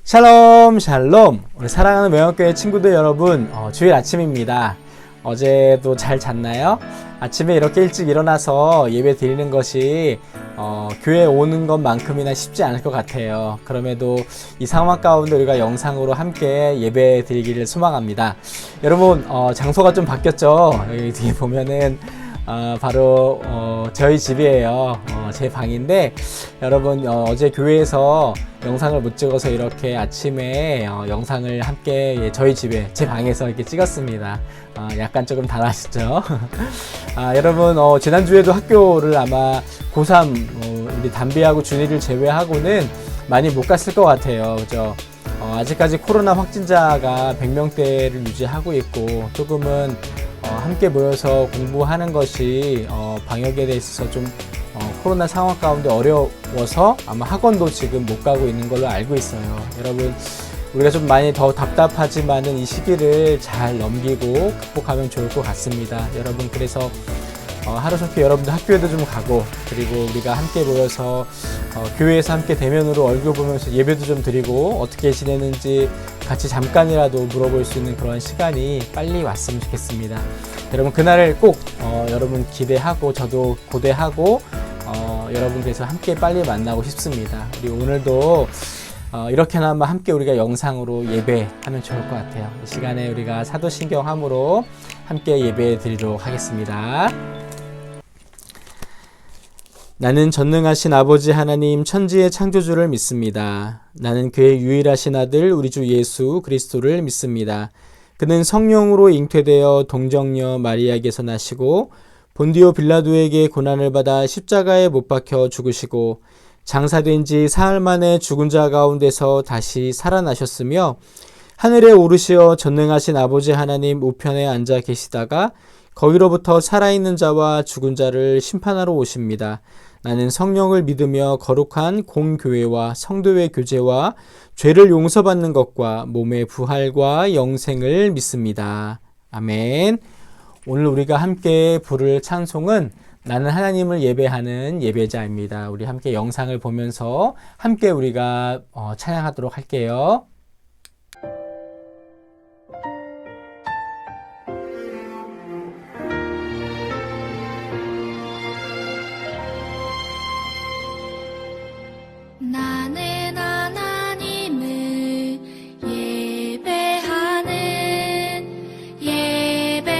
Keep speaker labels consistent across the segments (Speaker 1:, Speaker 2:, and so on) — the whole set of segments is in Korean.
Speaker 1: 샬롬 샬롬. 우리 사랑하는 매형교회 친구들 여러분, 주일 아침입니다. 어제도 잘 잤나요? 아침에 이렇게 일찍 일어나서 예배 드리는 것이 교회에 오는 것만큼이나 쉽지 않을 것 같아요. 그럼에도 이 상황 가운데 우리가 영상으로 함께 예배 드리기를 소망합니다. 여러분, 장소가 좀 바뀌었죠? 여기 뒤에 보면은 바로 저희 집이에요. 제 방인데, 여러분 어제 교회에서 영상을 못 찍어서 이렇게 아침에 영상을 함께 저희 집에 제 방에서 이렇게 찍었습니다. 약간 조금 달라졌죠. 여러분 지난주에도 학교를 아마 고3 우리 담비하고 준이를 제외하고는 많이 못 갔을 것 같아요. 그죠? 아직까지 코로나 확진자가 100명대를 유지하고 있고, 조금은 함께 모여서 공부하는 것이 방역에 대해서 좀 코로나 상황 가운데 어려워서 아마 학원도 지금 못 가고 있는 걸로 알고 있어요. 여러분, 우리가 좀 많이 더 답답하지만은 이 시기를 잘 넘기고 극복하면 좋을 것 같습니다. 여러분, 그래서 하루 종일 여러분들 학교에도 좀 가고, 그리고 우리가 함께 모여서 교회에서 함께 대면으로 얼굴 보면서 예배도 좀 드리고, 어떻게 지내는지 같이 잠깐이라도 물어볼 수 있는 그런 시간이 빨리 왔으면 좋겠습니다. 여러분, 그날을 꼭 여러분 기대하고, 저도 고대하고, 여러분 그래서 함께 빨리 만나고 싶습니다. 우리 오늘도 이렇게나마 함께 우리가 영상으로 예배하면 좋을 것 같아요. 이 시간에 우리가 사도신경함으로 함께 예배 드리도록 하겠습니다. 나는 전능하신 아버지 하나님 천지의 창조주를 믿습니다. 나는 그의 유일하신 아들 우리 주 예수 그리스도를 믿습니다. 그는 성령으로 잉태되어 동정녀 마리아에게서 나시고 본디오 빌라도에게 고난을 받아 십자가에 못 박혀 죽으시고 장사된 지 사흘 만에 죽은 자 가운데서 다시 살아나셨으며 하늘에 오르시어 전능하신 아버지 하나님 우편에 앉아 계시다가 거기로부터 살아있는 자와 죽은 자를 심판하러 오십니다. 나는 성령을 믿으며 거룩한 공교회와 성도의 교제와 죄를 용서받는 것과 몸의 부활과 영생을 믿습니다. 아멘. 오늘 우리가 함께 부를 찬송은 나는 하나님을 예배하는 예배자입니다. 우리 함께 영상을 보면서 함께 우리가 찬양하도록 할게요.
Speaker 2: 나는 하나님을 예배하는 예배자입니다.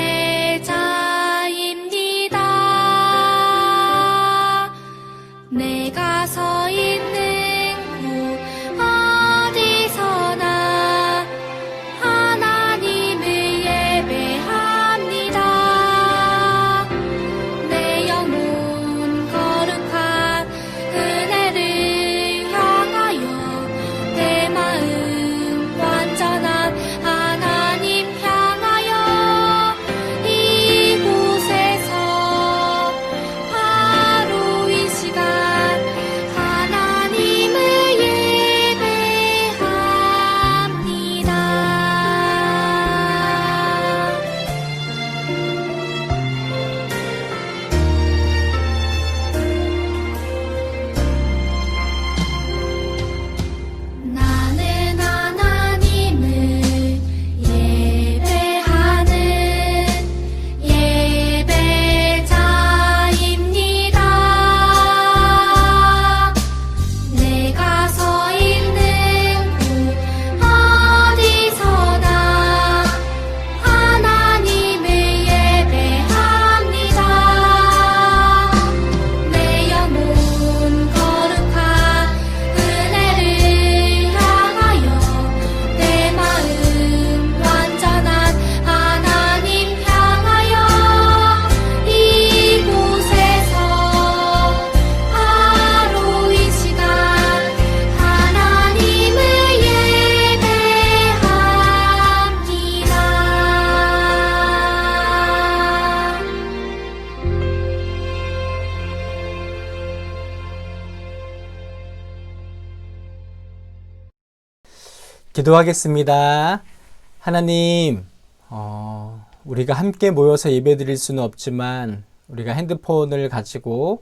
Speaker 2: 내가 서 있는 곳 어디서나 하나님을 예배합니다. 내 영혼 거룩한 은혜를 향하여 내 마음 완전한 하나님 향하여 이곳에서 바로 이 시간 하나님을 예배합니다. 나는 하나님을 예배하는 예배자입니다. 내가 서 있는 곳 어디서나 하나님을 예배합니다. 내 영혼 거룩한 은혜를 향하여 내 마음 완전한 하나님 향하여 이곳에서 바로 이 시간 하나님을 예배합니다.
Speaker 1: 기도하겠습니다. 하나님, 우리가 함께 모여서 예배 드릴 수는 없지만 우리가 핸드폰을 가지고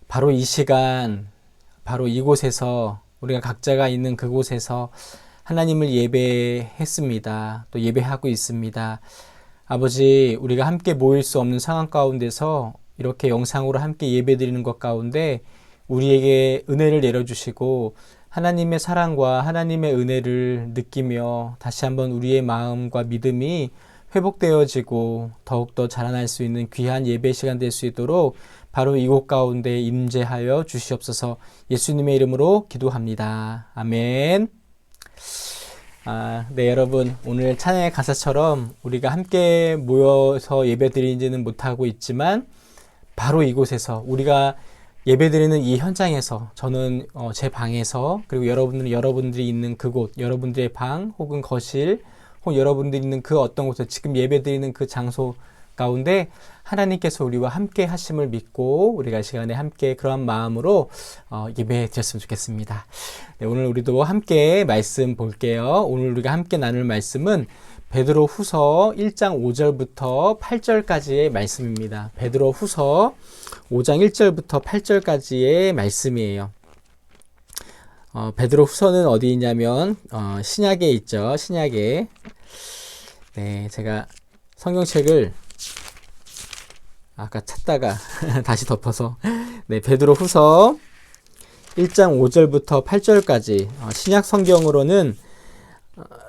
Speaker 1: 바로 이 시간, 바로 이곳에서 우리가 각자가 있는 그곳에서 하나님을 예배했습니다. 또 예배하고 있습니다. 아버지, 우리가 함께 모일 수 없는 상황 가운데서 이렇게 영상으로 함께 예배드리는 것 가운데 우리에게 은혜를 내려주시고 하나님의 사랑과 하나님의 은혜를 느끼며 다시 한번 우리의 마음과 믿음이 회복되어지고 더욱더 자라날 수 있는 귀한 예배 시간 될 수 있도록 바로 이곳 가운데 임재하여 주시옵소서. 예수님의 이름으로 기도합니다. 아멘. 네, 여러분, 오늘 찬양의 가사처럼 우리가 함께 모여서 예배드리지는 못하고 있지만 바로 이곳에서 우리가 예배드리는 이 현장에서 저는 제 방에서, 그리고 여러분들은 여러분들이 있는 그곳, 여러분들의 방 혹은 거실 혹은 여러분들이 있는 그 어떤 곳에 지금 예배드리는 그 장소 가운데 하나님께서 우리와 함께 하심을 믿고 우리가 시간에 함께 그러한 마음으로 예배 드렸으면 좋겠습니다. 네, 오늘 우리도 함께 말씀 볼게요. 오늘 우리가 함께 나눌 말씀은 베드로 후서 1장 5절부터 8절까지의 말씀입니다. 베드로 후서 5장 1절부터 8절까지의 말씀이에요. 베드로 후서는 어디 있냐면 신약에 있죠. 신약에. 네, 제가 성경책을 아까 찾다가 다시 덮어서 네, 베드로 후서 1장 5절부터 8절까지 신약 성경으로는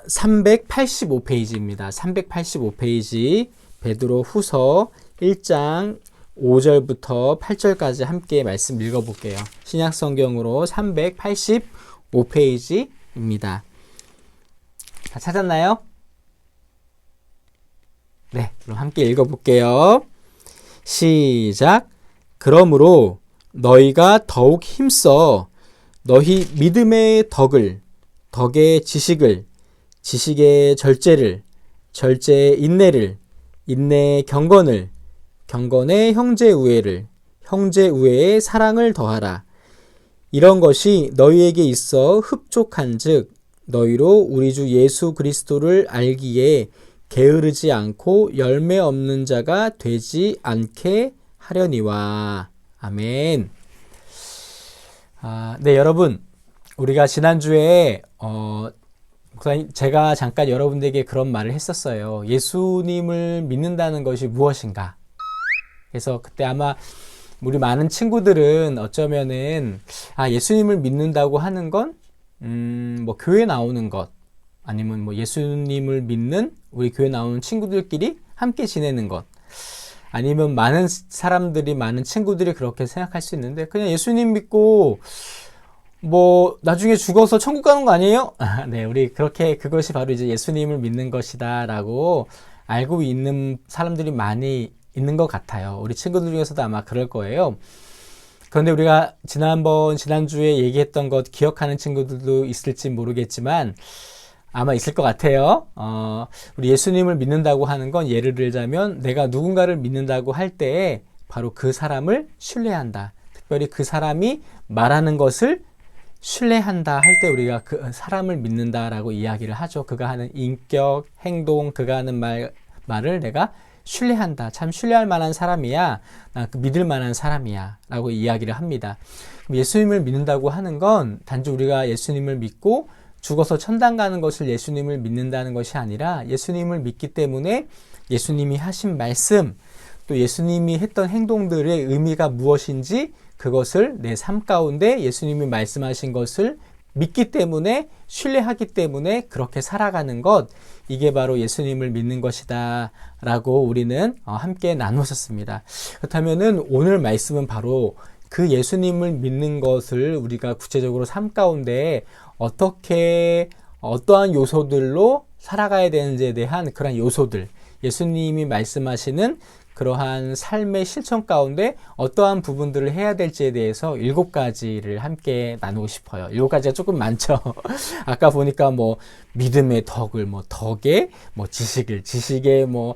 Speaker 1: 385페이지입니다. 385페이지 베드로 후서 1장 5절부터 8절까지 함께 말씀 읽어볼게요. 신약 성경으로 385페이지입니다. 다 찾았나요? 네, 그럼 함께 읽어볼게요. 시작. 그러므로 너희가 더욱 힘써 너희 믿음의 덕을, 덕의 지식을, 지식의 절제를, 절제의 인내를, 인내의 경건을, 경건의 형제 우애를, 형제 우애의 사랑을 더하라. 이런 것이 너희에게 있어 흡족한즉 너희로 우리 주 예수 그리스도를 알기에 게으르지 않고 열매 없는 자가 되지 않게 하려니와. 아멘. 네, 여러분, 우리가 지난주에 제가 잠깐 여러분들에게 그런 말을 했었어요. 예수님을 믿는다는 것이 무엇인가? 그래서 그때 아마 우리 많은 친구들은 어쩌면은 예수님을 믿는다고 하는 건 뭐 교회 나오는 것, 아니면 뭐 예수님을 믿는 우리 교회 나오는 친구들끼리 함께 지내는 것, 아니면 많은 사람들이, 많은 친구들이 그렇게 생각할 수 있는데 그냥 예수님 믿고 뭐 나중에 죽어서 천국 가는 거 아니에요? 네, 우리 그렇게 그것이 바로 이제 예수님을 믿는 것이다라고 알고 있는 사람들이 많이 있는 것 같아요. 우리 친구들 중에서도 아마 그럴 거예요. 그런데 우리가 지난주에 얘기했던 것 기억하는 친구들도 있을지 모르겠지만 아마 있을 것 같아요. 우리 예수님을 믿는다고 하는 건 예를 들자면 내가 누군가를 믿는다고 할 때 바로 그 사람을 신뢰한다. 특별히 그 사람이 말하는 것을 신뢰한다 할 때 우리가 그 사람을 믿는다라고 이야기를 하죠. 그가 하는 인격, 행동, 그가 하는 말을 내가 신뢰한다. 참 신뢰할 만한 사람이야. 나 믿을 만한 사람이야. 라고 이야기를 합니다. 예수님을 믿는다고 하는 건 단지 우리가 예수님을 믿고 죽어서 천당 가는 것을 예수님을 믿는다는 것이 아니라 예수님을 믿기 때문에 예수님이 하신 말씀, 또 예수님이 했던 행동들의 의미가 무엇인지 그것을 내 삶 가운데 예수님이 말씀하신 것을 믿기 때문에, 신뢰하기 때문에 그렇게 살아가는 것, 이게 바로 예수님을 믿는 것이다 라고 우리는 함께 나눴었습니다. 그렇다면은 오늘 말씀은 바로 그 예수님을 믿는 것을 우리가 구체적으로 삶 가운데 어떠한 요소들로 살아가야 되는지에 대한 그런 요소들, 예수님이 말씀하시는 그러한 삶의 실천 가운데 어떠한 부분들을 해야 될지에 대해서 7가지를 함께 나누고 싶어요. 7가지가 조금 많죠. 아까 보니까 뭐 믿음의 덕을, 뭐 덕의, 뭐 지식의 뭐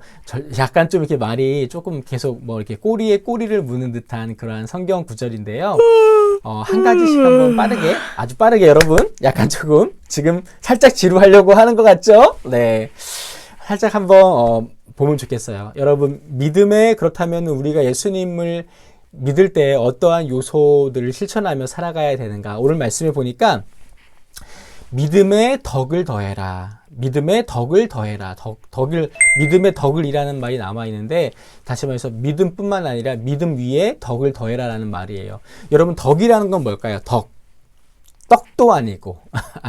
Speaker 1: 약간 좀 이렇게 말이 조금 계속 뭐 이렇게 꼬리에 꼬리를 무는 듯한 그러한 성경 구절인데요. 한 가지씩 한번 아주 빠르게 여러분, 약간 조금 지금 살짝 지루하려고 하는 것 같죠? 네. 살짝 한번 보면 좋겠어요. 여러분, 그렇다면 우리가 예수님을 믿을 때 어떠한 요소들을 실천하며 살아가야 되는가? 오늘 말씀에 보니까 믿음의 덕을 더해라. 믿음의 덕을 더해라. 믿음의 덕을이라는 말이 남아 있는데, 다시 말해서 믿음뿐만 아니라 믿음 위에 덕을 더해라라는 말이에요. 여러분, 덕이라는 건 뭘까요? 떡도 아니고.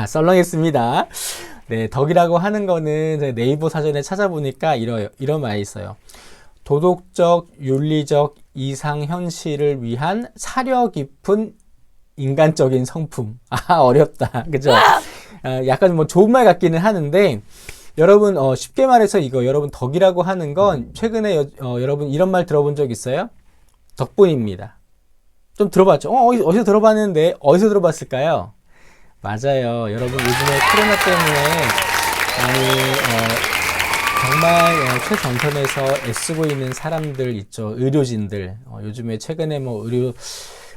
Speaker 1: 썰렁했습니다. 네, 덕이라고 하는 거는 네이버 사전에 찾아보니까 이런 말이 있어요. 도덕적, 윤리적 이상 현실을 위한 사려 깊은 인간적인 성품. 어렵다. 그죠? 약간 뭐 좋은 말 같기는 하는데, 여러분, 쉽게 말해서 여러분, 덕이라고 하는 건, 최근에 여러분, 이런 말 들어본 적 있어요? 덕분입니다. 좀 들어봤죠? 어디서 들어봤는데, 어디서 들어봤을까요? 맞아요. 여러분, 요즘에 코로나 때문에 많이, 정말 최전선에서 애쓰고 있는 사람들 있죠. 의료진들. 요즘에 최근에 뭐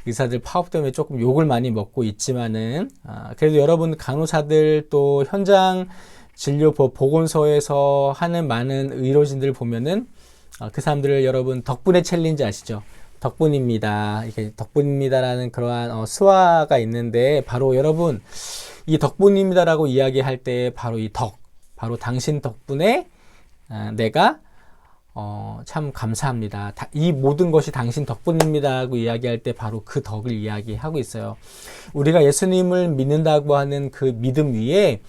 Speaker 1: 의사들 파업 때문에 조금 욕을 많이 먹고 있지만은, 그래도 여러분 간호사들 또 현장 진료 보건소에서 하는 많은 의료진들 보면은, 그 사람들을 여러분 덕분에 챌린지 아시죠? 덕분입니다. 이게 덕분입니다라는 그러한 수화가 있는데, 바로 여러분 이 덕분입니다라고 이야기할 때 바로 바로 당신 덕분에 내가 참 감사합니다. 이 모든 것이 당신 덕분입니다 하고 이야기할 때 바로 그 덕을 이야기하고 있어요. 우리가 예수님을 믿는다고 하는 그 믿음 위에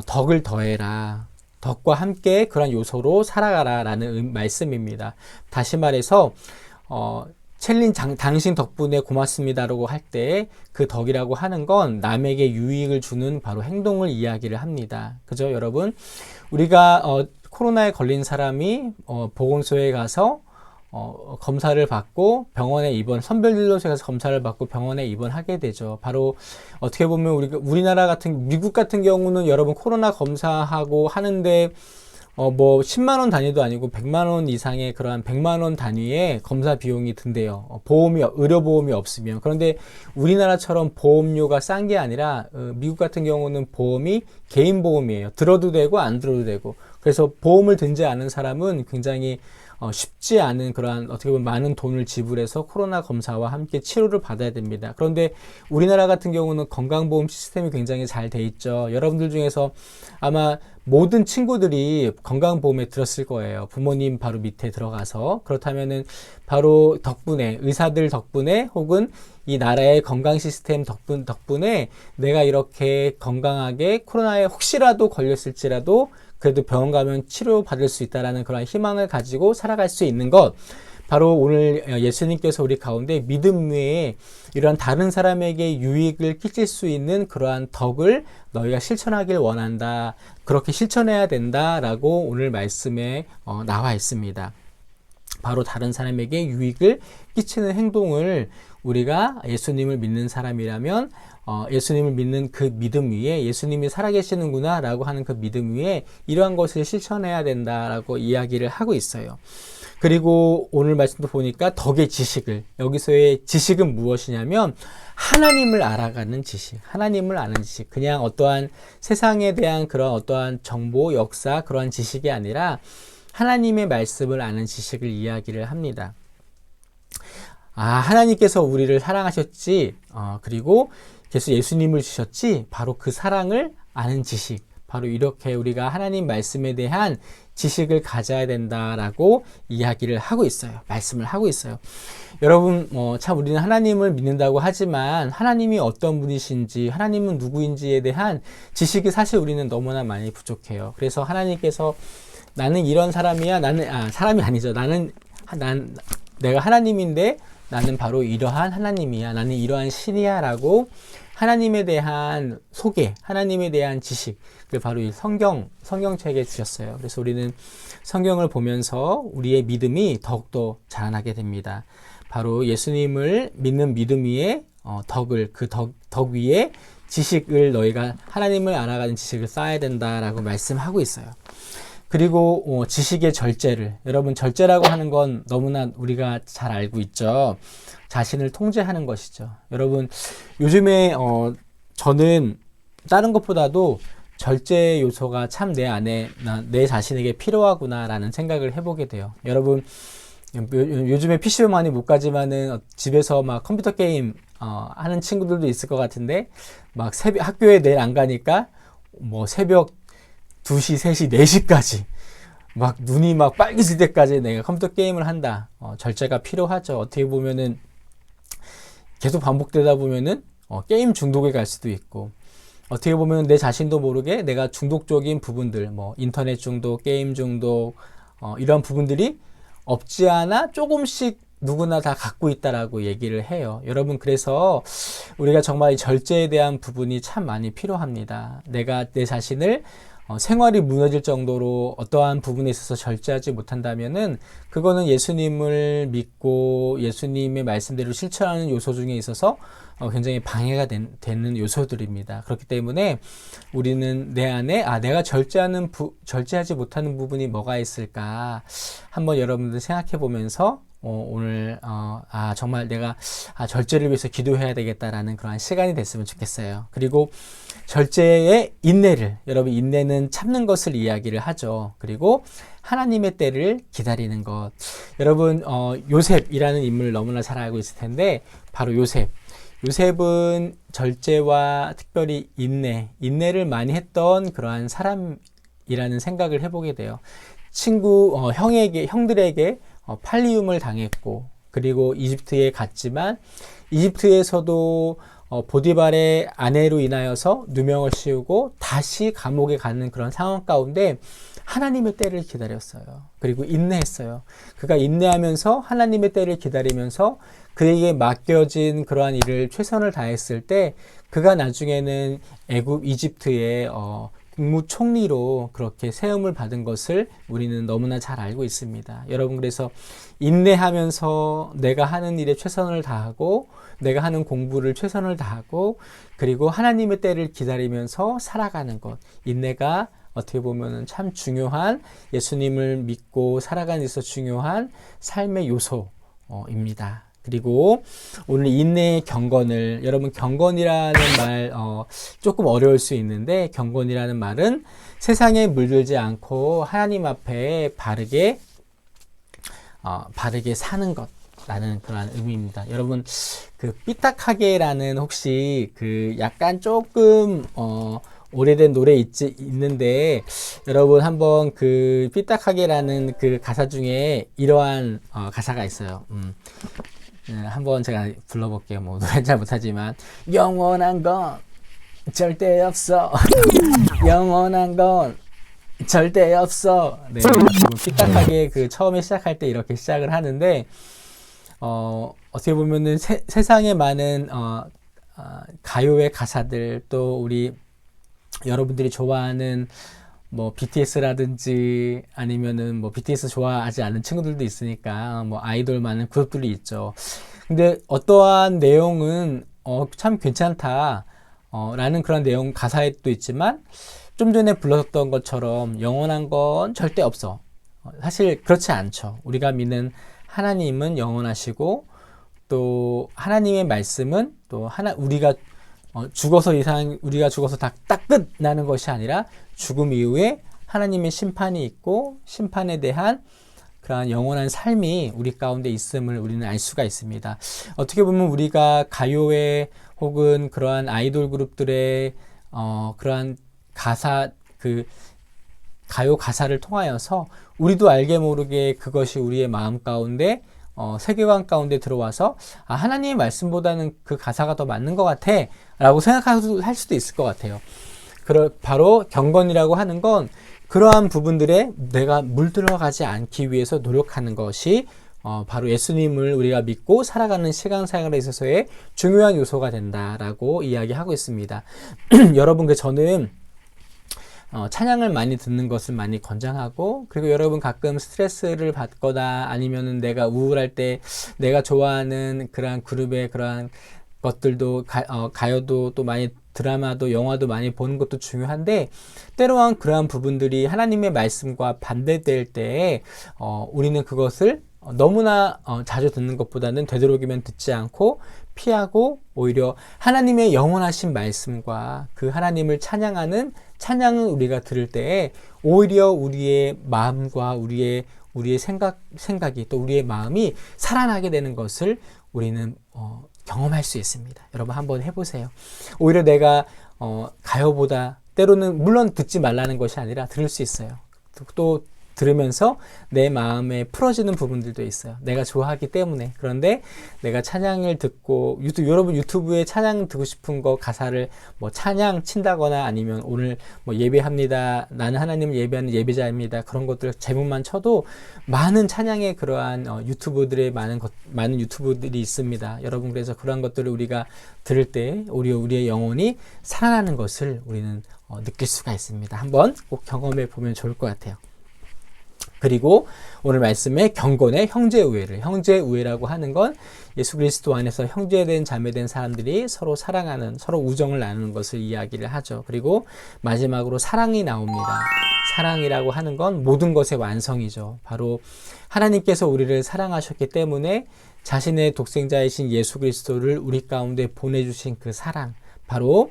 Speaker 1: 덕을 더해라. 덕과 함께 그런 요소로 살아가라 라는 말씀입니다. 다시 말해서 당신 덕분에 고맙습니다라고 할 때 그 덕이라고 하는 건 남에게 유익을 주는 바로 행동을 이야기를 합니다. 그죠, 여러분? 우리가 코로나에 걸린 사람이 보건소에 가서 검사를 받고 병원에 선별진료소에 가서 검사를 받고 병원에 입원하게 되죠. 바로 어떻게 보면 우리나라 미국 같은 경우는 여러분 코로나 검사하고 하는데 뭐 10만 원 단위도 아니고 100만 원 이상의 그러한 100만 원 단위의 검사 비용이 든대요. 의료보험이 없으면. 그런데 우리나라처럼 보험료가 싼 게 아니라 미국 같은 경우는 보험이 개인 보험이에요. 들어도 되고 안 들어도 되고. 그래서 보험을 든지 않은 사람은 굉장히 쉽지 않은 그러한 어떻게 보면 많은 돈을 지불해서 코로나 검사와 함께 치료를 받아야 됩니다. 그런데 우리나라 같은 경우는 건강보험 시스템이 굉장히 잘 돼 있죠. 여러분들 중에서 아마 모든 친구들이 건강보험에 들었을 거예요. 부모님 바로 밑에 들어가서. 그렇다면은 바로 의사들 덕분에 혹은 이 나라의 건강 시스템 덕분에 내가 이렇게 건강하게 코로나에 혹시라도 걸렸을지라도 그래도 병원 가면 치료받을 수 있다라는 그런 희망을 가지고 살아갈 수 있는 것, 바로 오늘 예수님께서 우리 가운데 믿음 외에 이러한 다른 사람에게 유익을 끼칠 수 있는 그러한 덕을 너희가 실천하길 원한다. 그렇게 실천해야 된다라고 오늘 말씀에 나와 있습니다. 바로 다른 사람에게 유익을 끼치는 행동을 우리가 예수님을 믿는 사람이라면 예수님을 믿는 그 믿음 위에 예수님이 살아계시는구나 라고 하는 그 믿음 위에 이러한 것을 실천해야 된다라고 이야기를 하고 있어요. 그리고 오늘 말씀도 보니까 덕의 지식을, 여기서의 지식은 무엇이냐면 하나님을 알아가는 지식, 하나님을 아는 지식, 그냥 어떠한 세상에 대한 그런 어떠한 정보, 역사, 그러한 지식이 아니라 하나님의 말씀을 아는 지식을 이야기를 합니다. 하나님께서 우리를 사랑하셨지, 그리고 그래서 예수님을 주셨지, 바로 그 사랑을 아는 지식, 바로 이렇게 우리가 하나님 말씀에 대한 지식을 가져야 된다라고 이야기를 하고 있어요. 말씀을 하고 있어요. 여러분, 참 우리는 하나님을 믿는다고 하지만 하나님이 어떤 분이신지, 하나님은 누구인지에 대한 지식이 사실 우리는 너무나 많이 부족해요. 그래서 하나님께서 나는 이런 사람이야, 사람이 아니죠. 내가 하나님인데 나는 바로 이러한 하나님이야, 나는 이러한 신이야 라고 하나님에 대한 소개, 하나님에 대한 지식, 바로 이 성경책에 주셨어요. 그래서 우리는 성경을 보면서 우리의 믿음이 더욱더 자라나게 됩니다. 바로 예수님을 믿는 믿음 위에 덕 위에 지식을, 너희가 하나님을 알아가는 지식을 쌓아야 된다라고 말씀하고 있어요. 그리고 지식의 절제를, 여러분 절제라고 하는 건 너무나 우리가 잘 알고 있죠. 자신을 통제하는 것이죠. 여러분 요즘에 저는 다른 것보다도 절제 요소가 참 내 자신에게 필요하구나 라는 생각을 해보게 돼요. 여러분 요즘에 PC방 많이 못 가지만은 집에서 막 컴퓨터 게임 하는 친구들도 있을 것 같은데, 막 새벽, 학교에 내일 안 가니까, 뭐 새벽 2시, 3시, 4시까지, 막 눈이 막 빨개질 때까지 내가 컴퓨터 게임을 한다. 절제가 필요하죠. 어떻게 보면은, 계속 반복되다 보면은, 게임 중독에 갈 수도 있고, 어떻게 보면 내 자신도 모르게 내가 중독적인 부분들, 뭐, 인터넷 중독, 게임 중독, 이런 부분들이 없지 않아 조금씩 누구나 다 갖고 있다라고 얘기를 해요. 여러분, 그래서 우리가 정말 이 절제에 대한 부분이 참 많이 필요합니다. 내가 내 자신을 생활이 무너질 정도로 어떠한 부분에 있어서 절제하지 못한다면은 그거는 예수님을 믿고 예수님의 말씀대로 실천하는 요소 중에 있어서 굉장히 방해가 되는 요소들입니다. 그렇기 때문에 우리는 내 안에 내가 절제하지 못하는 부분이 뭐가 있을까 한번 여러분들 생각해 보면서 오늘 정말 내가 절제를 위해서 기도해야 되겠다라는 그런 시간이 됐으면 좋겠어요. 그리고 절제의 인내를, 여러분, 인내는 참는 것을 이야기를 하죠. 그리고 하나님의 때를 기다리는 것. 여러분, 요셉이라는 인물을 너무나 잘 알고 있을 텐데 바로 요셉은 절제와 특별히 인내를 많이 했던 그러한 사람이라는 생각을 해보게 돼요. 형들에게 팔리움을 당했고, 그리고 이집트에 갔지만 이집트에서도 보디발의 아내로 인하여서 누명을 씌우고 다시 감옥에 가는 그런 상황 가운데 하나님의 때를 기다렸어요. 그리고 인내했어요. 그가 인내하면서 하나님의 때를 기다리면서 그에게 맡겨진 그러한 일을 최선을 다했을 때 그가 나중에는 이집트의 국무총리로 그렇게 세움을 받은 것을 우리는 너무나 잘 알고 있습니다. 여러분, 그래서 인내하면서 내가 하는 일에 최선을 다하고 내가 하는 공부를 최선을 다하고 그리고 하나님의 때를 기다리면서 살아가는 것, 인내가 어떻게 보면 참 중요한, 예수님을 믿고 살아가는 데 있어서 중요한 삶의 요소입니다. 그리고 오늘 인내의 경건을, 여러분, 경건이라는 말 조금 어려울 수 있는데, 경건이라는 말은 세상에 물들지 않고 하나님 앞에 바르게 사는 것 라는 그런 의미입니다. 여러분, 그 삐딱하게라는 혹시 그 약간 조금 오래된 노래 있는데 여러분 한번 그 삐딱하게라는 그 가사 중에 이러한 가사가 있어요. 한번 제가 불러볼게요. 뭐 노래 잘 못하지만 영원한 건 절대 없어. 영원한 건 절대 없어. 네, 삐딱하게 그 처음에 시작할 때 이렇게 시작을 하는데 어떻게 보면은 세상에 많은 가요의 가사들, 또 우리 여러분들이 좋아하는 뭐 BTS라든지 아니면은 뭐 BTS 좋아하지 않는 친구들도 있으니까 뭐 아이돌 많은 그룹들이 있죠. 근데 어떠한 내용은 참 괜찮다 라는 그런 내용 가사에도 있지만 좀 전에 불렀던 것처럼 영원한 건 절대 없어. 사실 그렇지 않죠. 우리가 믿는 하나님은 영원하시고 또 하나님의 말씀은 또 우리가 우리가 죽어서 딱 끝나는 것이 아니라 죽음 이후에 하나님의 심판이 있고 심판에 대한 그러한 영원한 삶이 우리 가운데 있음을 우리는 알 수가 있습니다. 어떻게 보면 우리가 가요의 혹은 그러한 아이돌 그룹들의 그러한 가요 가사를 통하여서 우리도 알게 모르게 그것이 우리의 마음 가운데 세계관 가운데 들어와서 하나님의 말씀보다는 그 가사가 더 맞는 것 같아 라고 생각할 수도 있을 것 같아요. 바로 경건이라고 하는 건 그러한 부분들에 내가 물들어가지 않기 위해서 노력하는 것이 바로 예수님을 우리가 믿고 살아가는 신앙생활에 있어서의 중요한 요소가 된다라고 이야기하고 있습니다. 여러분, 저는 찬양을 많이 듣는 것을 많이 권장하고, 그리고 여러분 가끔 스트레스를 받거나 아니면은 내가 우울할 때 내가 좋아하는 그러한 그룹의 그러한 것들도 가요도 또 많이 드라마도 영화도 많이 보는 것도 중요한데, 때로는 그러한 부분들이 하나님의 말씀과 반대될 때에 우리는 그것을 너무나 자주 듣는 것보다는 되도록이면 듣지 않고 피하고 오히려 하나님의 영원하신 말씀과 그 하나님을 찬양하는 찬양을 우리가 들을 때에 오히려 우리의 마음과 우리의 생각이 또 우리의 마음이 살아나게 되는 것을 우리는 경험할 수 있습니다. 여러분 한번 해보세요. 오히려 내가 가요보다 때로는 물론 듣지 말라는 것이 아니라 들을 수 있어요. 또 들으면서 내 마음에 풀어지는 부분들도 있어요. 내가 좋아하기 때문에. 그런데 내가 찬양을 듣고 여러분 유튜브에 찬양 듣고 싶은 거 가사를 뭐 찬양 친다거나 아니면 오늘 뭐 예배합니다. 나는 하나님을 예배하는 예배자입니다. 그런 것들 제목만 쳐도 많은 찬양의 그러한 유튜브들의 많은 유튜브들이 있습니다. 여러분 그래서 그러한 것들을 우리가 들을 때 우리의 영혼이 살아나는 것을 우리는 느낄 수가 있습니다. 한번 꼭 경험해 보면 좋을 것 같아요. 그리고 오늘 말씀에 경건의 형제우애를, 형제우애라고 하는 건 예수 그리스도 안에서 형제된 자매된 사람들이 서로 사랑하는, 서로 우정을 나누는 것을 이야기를 하죠. 그리고 마지막으로 사랑이 나옵니다. 사랑이라고 하는 건 모든 것의 완성이죠. 바로 하나님께서 우리를 사랑하셨기 때문에 자신의 독생자이신 예수 그리스도를 우리 가운데 보내주신 그 사랑, 바로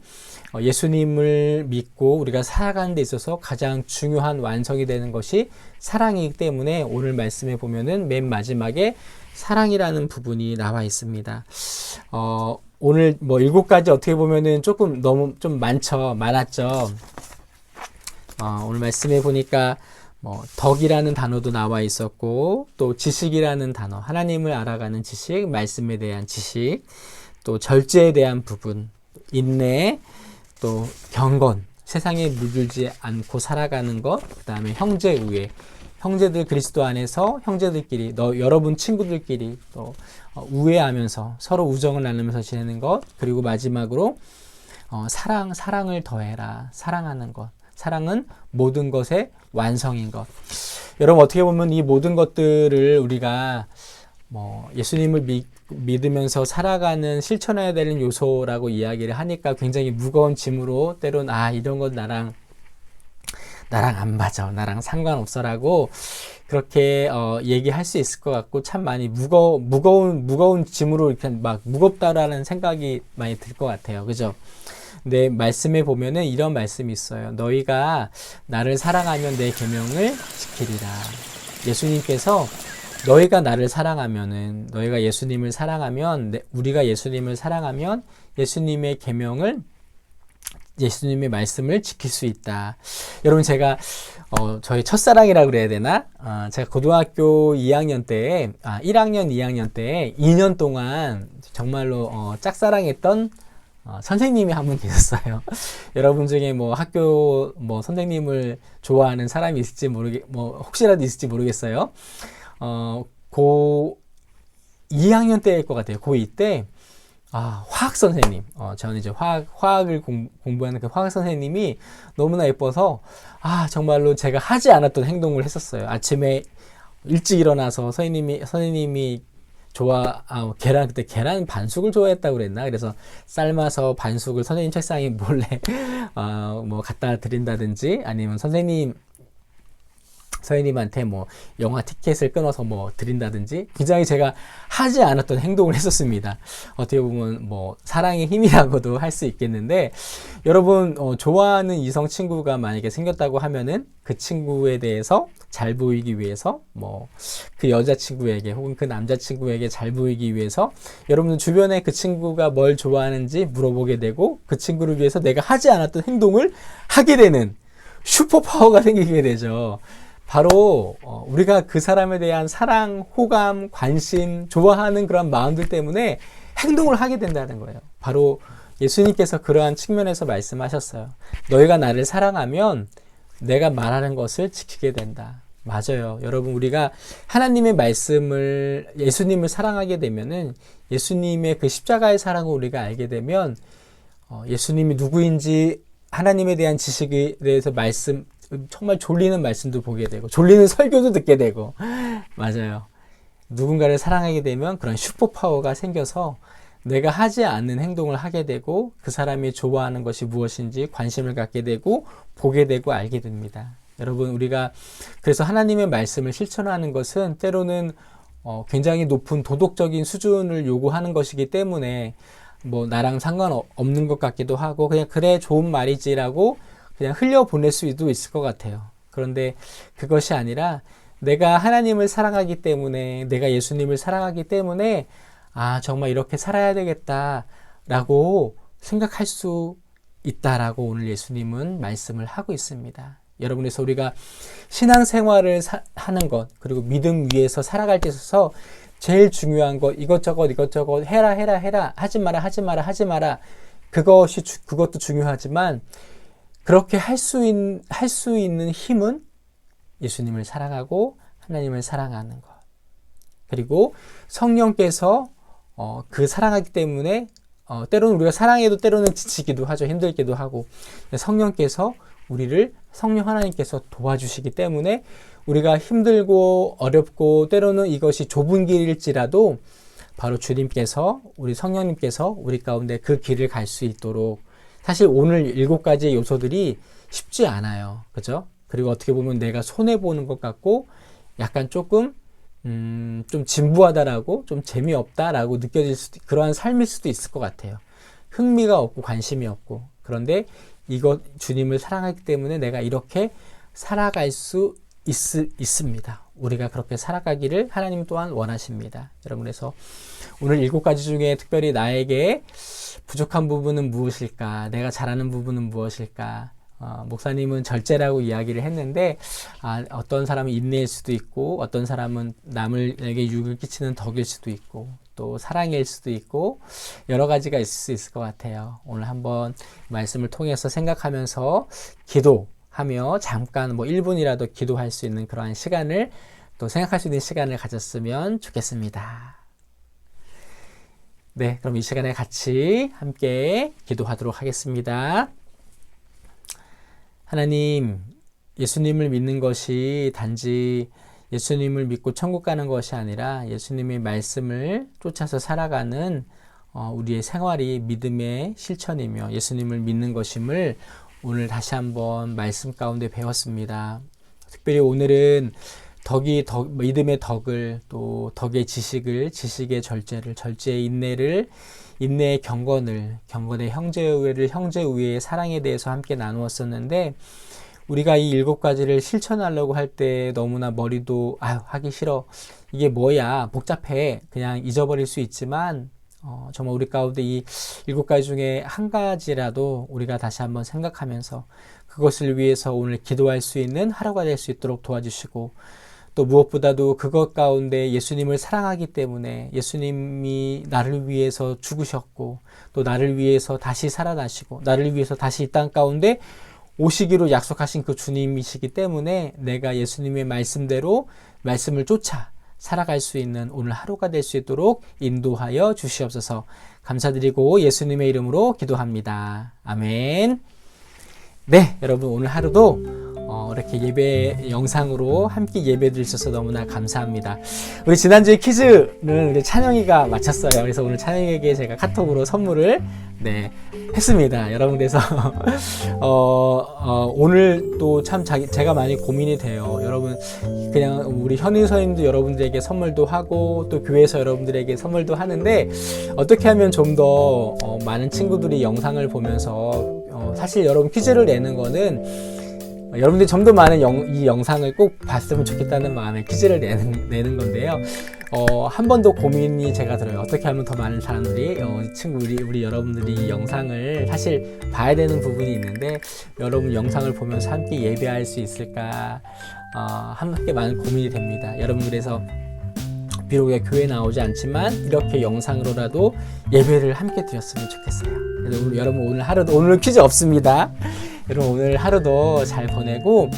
Speaker 1: 예수님을 믿고 우리가 살아가는 데 있어서 가장 중요한 완성이 되는 것이 사랑이기 때문에 오늘 말씀에 보면은 맨 마지막에 사랑이라는 부분이 나와 있습니다. 오늘 뭐 7가지 어떻게 보면은 조금 너무 좀 많았죠. 오늘 말씀에 보니까 뭐 덕이라는 단어도 나와 있었고 또 지식이라는 단어, 하나님을 알아가는 지식, 말씀에 대한 지식, 또 절제에 대한 부분, 인내, 또 경건, 세상에 물들지 않고 살아가는 것, 그 다음에 형제우애, 형제들 그리스도 안에서 형제들끼리, 여러분 친구들끼리 또 우애하면서 서로 우정을 나누면서 지내는 것, 그리고 마지막으로 사랑을 더해라, 사랑하는 것. 사랑은 모든 것의 완성인 것. 여러분 어떻게 보면 이 모든 것들을 우리가 예수님을 믿으면서 살아가는 실천해야 되는 요소라고 이야기를 하니까 굉장히 무거운 짐으로 때론 이런 건 나랑 안 맞아, 나랑 상관없어라고 그렇게 얘기할 수 있을 것 같고 참 많이 무거운 짐으로 이렇게 막 무겁다라는 생각이 많이 들 것 같아요. 그죠? 근데 말씀에 보면은 이런 말씀이 있어요. 너희가 나를 사랑하면 내 계명을 지키리라. 예수님께서 너희가 나를 사랑하면은, 너희가 예수님을 사랑하면, 우리가 예수님을 사랑하면 예수님의 계명을, 예수님의 말씀을 지킬 수 있다. 여러분 제가 저희 첫사랑이라고 그래야 되나? 제가 고등학교 2학년 때에 1학년 2학년 때에 2년 동안 정말로 짝사랑했던 선생님이 한 분 계셨어요. 여러분 중에 학교 선생님을 좋아하는 사람이 있을지 혹시라도 있을지 모르겠어요. 고 2학년 때일 것 같아요. 고2 때, 화학 선생님. 저는 이제 화학을 공부하는 그 화학 선생님이 너무나 예뻐서, 정말로 제가 하지 않았던 행동을 했었어요. 아침에 일찍 일어나서 선생님이 그때 계란 반숙을 좋아했다고 그랬나? 그래서 삶아서 반숙을 선생님 책상에 몰래, 갖다 드린다든지, 아니면 선생님한테 영화 티켓을 끊어서 드린다든지 굉장히 제가 하지 않았던 행동을 했었습니다. 어떻게 보면 사랑의 힘이라고도 할 수 있겠는데 여러분 좋아하는 이성 친구가 만약에 생겼다고 하면은 그 친구에 대해서 잘 보이기 위해서 그 여자친구에게 혹은 그 남자친구에게 잘 보이기 위해서 여러분 주변에 그 친구가 뭘 좋아하는지 물어보게 되고 그 친구를 위해서 내가 하지 않았던 행동을 하게 되는 슈퍼파워가 생기게 되죠. 바로 우리가 그 사람에 대한 사랑, 호감, 관심, 좋아하는 그런 마음들 때문에 행동을 하게 된다는 거예요. 바로 예수님께서 그러한 측면에서 말씀하셨어요. 너희가 나를 사랑하면 내가 말하는 것을 지키게 된다. 맞아요. 여러분 우리가 하나님의 말씀을 예수님을 사랑하게 되면은 예수님의 그 십자가의 사랑을 우리가 알게 되면 예수님이 누구인지 하나님에 대한 지식에 대해서 정말 졸리는 말씀도 보게 되고 졸리는 설교도 듣게 되고 맞아요. 누군가를 사랑하게 되면 그런 슈퍼파워가 생겨서 내가 하지 않는 행동을 하게 되고 그 사람이 좋아하는 것이 무엇인지 관심을 갖게 되고 보게 되고 알게 됩니다. 여러분 우리가 그래서 하나님의 말씀을 실천하는 것은 때로는 굉장히 높은 도덕적인 수준을 요구하는 것이기 때문에 나랑 상관없는 것 같기도 하고 그냥 그래 좋은 말이지라고 그냥 흘려보낼 수도 있을 것 같아요. 그런데 그것이 아니라 내가 하나님을 사랑하기 때문에 내가 예수님을 사랑하기 때문에 아, 정말 이렇게 살아야 되겠다라고 생각할 수 있다라고 오늘 예수님은 말씀을 하고 있습니다. 여러분, 그래서 우리가 신앙생활을 하는 것, 그리고 믿음 위에서 살아갈 때 있어서 제일 중요한 것, 이것저것 해라 하지 마라 그것도 중요하지만 그렇게 할 수 있는 힘은 예수님을 사랑하고 하나님을 사랑하는 것, 그리고 성령께서 그 사랑하기 때문에 때로는 우리가 사랑해도 때로는 지치기도 하죠. 힘들기도 하고, 성령께서 성령 하나님께서 도와주시기 때문에 우리가 힘들고 어렵고 때로는 이것이 좁은 길일지라도 바로 주님께서, 우리 성령님께서 우리 가운데 그 길을 갈 수 있도록, 사실 오늘 7가지의 요소들이 쉽지 않아요. 그죠? 그리고 어떻게 보면 내가 손해보는 것 같고 약간 조금 좀 진부하다라고, 좀 재미없다라고 느껴질 수도, 그러한 삶일 수도 있을 것 같아요. 흥미가 없고 관심이 없고. 그런데 주님을 사랑하기 때문에 내가 이렇게 살아갈 수 있습니다. 우리가 그렇게 살아가기를 하나님 또한 원하십니다. 여러분, 그래서 오늘 7가지 중에 특별히 나에게 부족한 부분은 무엇일까? 내가 잘하는 부분은 무엇일까? 목사님은 절제라고 이야기를 했는데, 어떤 사람은 인내일 수도 있고, 어떤 사람은 남에게 유익을 끼치는 덕일 수도 있고, 또 사랑일 수도 있고, 여러 가지가 있을 수 있을 것 같아요. 오늘 한번 말씀을 통해서 생각하면서 기도하며 잠깐 1분이라도 기도할 수 있는 그러한 시간을, 또 생각할 수 있는 시간을 가졌으면 좋겠습니다. 네, 그럼 이 시간에 같이 함께 기도하도록 하겠습니다. 하나님, 예수님을 믿는 것이 단지 예수님을 믿고 천국 가는 것이 아니라 예수님의 말씀을 쫓아서 살아가는 우리의 생활이 믿음의 실천이며 예수님을 믿는 것임을 오늘 다시 한번 말씀 가운데 배웠습니다. 특별히 오늘은 믿음의 덕을, 또 덕의 지식을, 지식의 절제를, 절제의 인내를, 인내의 경건의 형제우애의 사랑에 대해서 함께 나누었었는데, 우리가 이 7가지를 실천하려고 할 때 너무나 머리도 하기 싫어, 이게 뭐야, 복잡해, 그냥 잊어버릴 수 있지만 정말 우리 가운데 이 7가지 중에 한 가지라도 우리가 다시 한번 생각하면서 그것을 위해서 오늘 기도할 수 있는 하루가 될 수 있도록 도와주시고, 또 무엇보다도 그것 가운데 예수님을 사랑하기 때문에 예수님이 나를 위해서 죽으셨고, 또 나를 위해서 다시 살아나시고, 나를 위해서 다시 이 땅 가운데 오시기로 약속하신 그 주님이시기 때문에 내가 예수님의 말씀대로 말씀을 쫓아 살아갈 수 있는 오늘 하루가 될 수 있도록 인도하여 주시옵소서. 감사드리고 예수님의 이름으로 기도합니다. 아멘. 네, 여러분, 오늘 하루도 이렇게 예배 영상으로 함께 예배 드리셔서 너무나 감사합니다. 우리 지난주에 퀴즈는 우리 찬영이가 맞췄어요. 그래서 오늘 찬영이에게 제가 카톡으로 선물을 했습니다. 여러분, 그래서 오늘 또 참 제가 많이 고민이 돼요. 여러분, 그냥 우리 현인서님도 여러분들에게 선물도 하고 또 교회에서 여러분들에게 선물도 하는데, 어떻게 하면 좀 더 많은 친구들이 영상을 보면서 사실 여러분 퀴즈를 내는 거는 여러분들이 좀 더 많은 이 영상을 꼭 봤으면 좋겠다는 마음에 퀴즈를 내는 건데요. 한 번 더 고민이 제가 들어요. 어떻게 하면 더 많은 사람들이 우리 여러분들이 이 영상을 사실 봐야 되는 부분이 있는데, 여러분 영상을 보면서 함께 예배할 수 있을까, 함께 많은 고민이 됩니다. 여러분, 그래서 비록 교회에 나오지 않지만 이렇게 영상으로라도 예배를 함께 드렸으면 좋겠어요. 그래서 여러분, 오늘 퀴즈 없습니다. 여러분, 오늘 하루도 잘 보내고,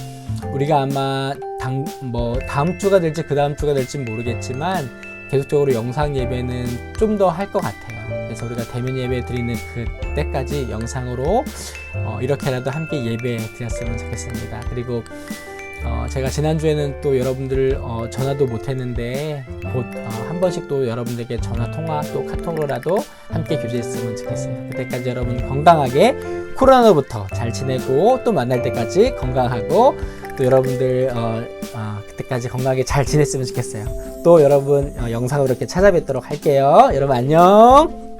Speaker 1: 우리가 아마 다음 주가 될지 그 다음 주가 될지 모르겠지만 계속적으로 영상 예배는 좀 더 할 것 같아요. 그래서 우리가 대면 예배 드리는 그때까지 영상으로 이렇게라도 함께 예배 드렸으면 좋겠습니다. 그리고 제가 지난주에는 또 여러분들 전화도 못했는데 곧 한 번씩 또 여러분들에게 전화 통화 또 카톡으로라도 함께 교제했으면 좋겠어요. 그때까지 여러분 건강하게 코로나로부터 잘 지내고 또 만날 때까지 건강하고, 또 여러분들 그때까지 건강하게 잘 지냈으면 좋겠어요. 또 여러분 영상으로 이렇게 찾아뵙도록 할게요. 여러분 안녕.